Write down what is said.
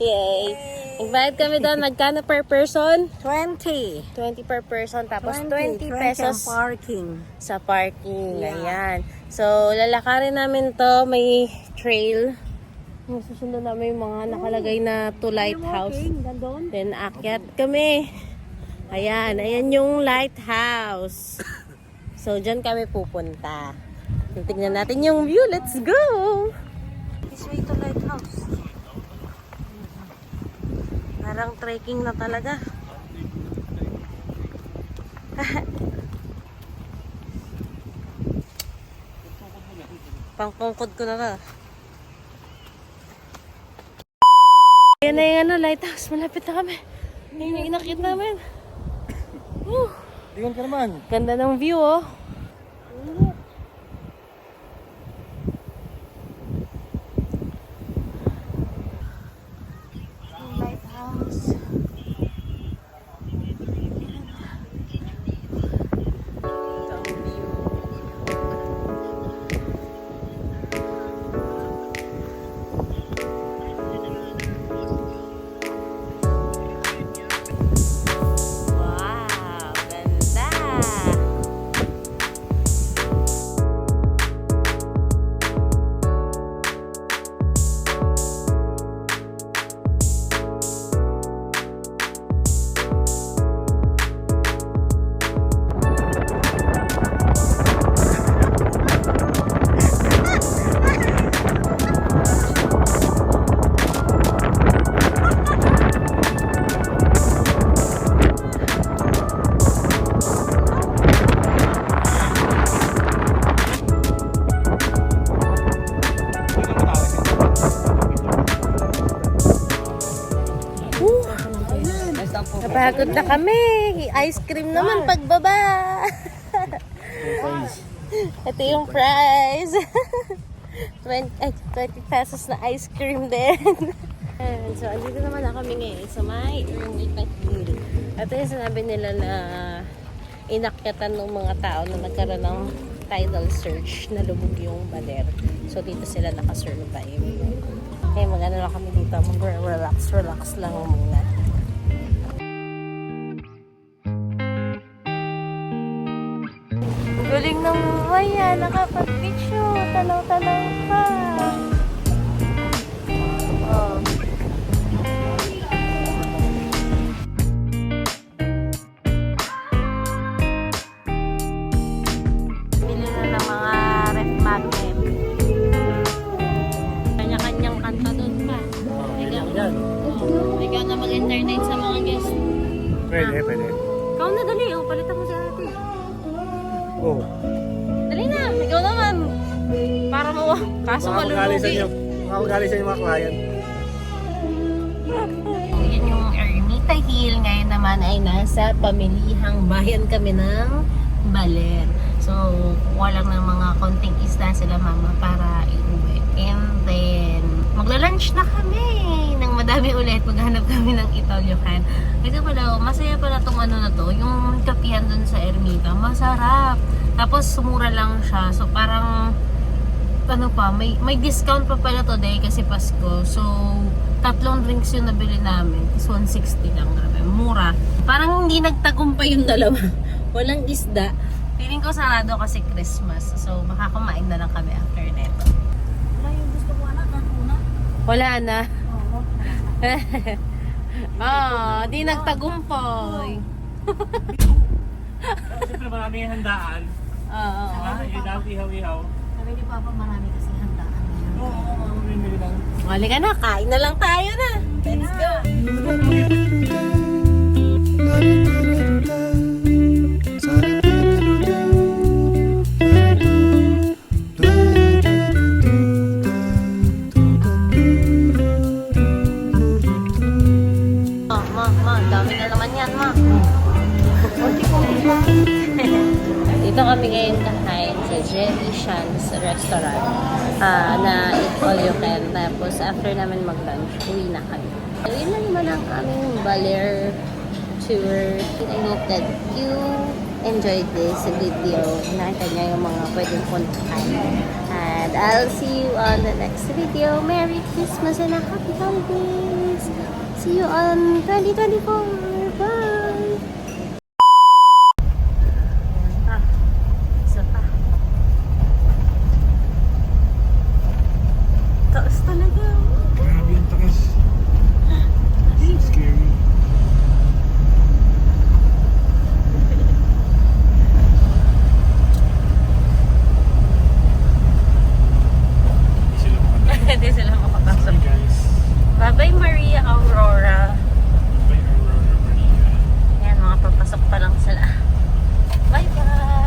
Yay! Nagbayad kami doon. Magkano per person? 20. 20 per person. Tapos 20 pesos ang parking. sa parking. Yeah. Ayan. So, lalakarin namin to. May trail. Susunod namin yung mga nakalagay na to lighthouse. Then, akyat kami. Ayan. Ayan yung lighthouse. So, dyan kami pupunta. Tingnan natin yung view. Let's go! This way to lighthouse. Parang trekking na talaga. Pangkungkod ko na to. Ayan na yung ano, lighthouse. Malapit na kami. Ayan yung inakit namin. Tingnan ka naman. Ganda ng view, oh. Lighthouse. Wow, ganda. Napagod na kami. Ice cream naman pagbaba. Ito yung prize. 20 pesos na ice cream din. And so, andito naman na kami ngayon sa may Ermita Hill. Ito yung sinabi nila na inakyatan ng mga tao na nagkaroon ng tidal surge na lubog yung baler. So, dito sila nakasurvive. Kaya mag-ano lang kami dito. Mag-relax lang muna. Galing ng maya, nakapag-picture, tanaw-tanaw ka. Oh. Bili na ng mga ref magnet. Kanya-kanyang kanta doon pa. Ikaw na mag-entertain sa mga guest. Pwede. Ikaw na dali, palitan mo si ate. Oh. Dali na, ikaw naman. Para mo, kaso malulugi. Makakagali sa inyo mga client. Yan yung Ermita Hill. Ngayon naman ay nasa pamilihang bayan kami ng Baler. So, kuha lang ng mga konting isda sila mama para iuwi. And then, magla-lunch na kami. Nang madami ulit, maghanap kami ng Italyokan. Ito pala, masaya pala tong ano na to. Yung kapihan dun sa Ermita, masarap. Tapos, sumura lang siya. So, parang, ano pa, may discount pa pala today kasi Pasko. So, 3 drinks yung nabili namin. So, 160 lang. Grabe, mura. Parang hindi nagtagumpay yung dalawa. Walang isda. Feeling ko sarado kasi Christmas. So, baka kumain na lang kami after neto. Wala yung gusto ko anak, una. Wala na. Oo. Di nagtagumpay. Siyempre maraming handaan. Oo. Yung dahil ihaw-ihaw. Sabi ni Papa, marami kasi handaan. Oo, mamimili lang. Halika na, kain na lang tayo na. Let's go. Dami na naman yan, ma. Dito kami ngayon kakain sa Jelly Shan's restaurant na eat all you can. Tapos after namin mag-lunch, uwi na kami. So, yun na naman ang aming Baler tour. I hope that you enjoyed this video. Nakita niya yung mga pwedeng puntahan. And I'll see you on the next video. Merry Christmas and a Happy Holidays! See you on 2024! Bye! Isa pa. Taas talaga. Grabe yung takas. Scary. Hindi sila makapasok. Sorry guys. Bye-bye Maria Aurora. Bye Aurora Maria. Ayan, mga papasok pa lang sila. Bye-bye!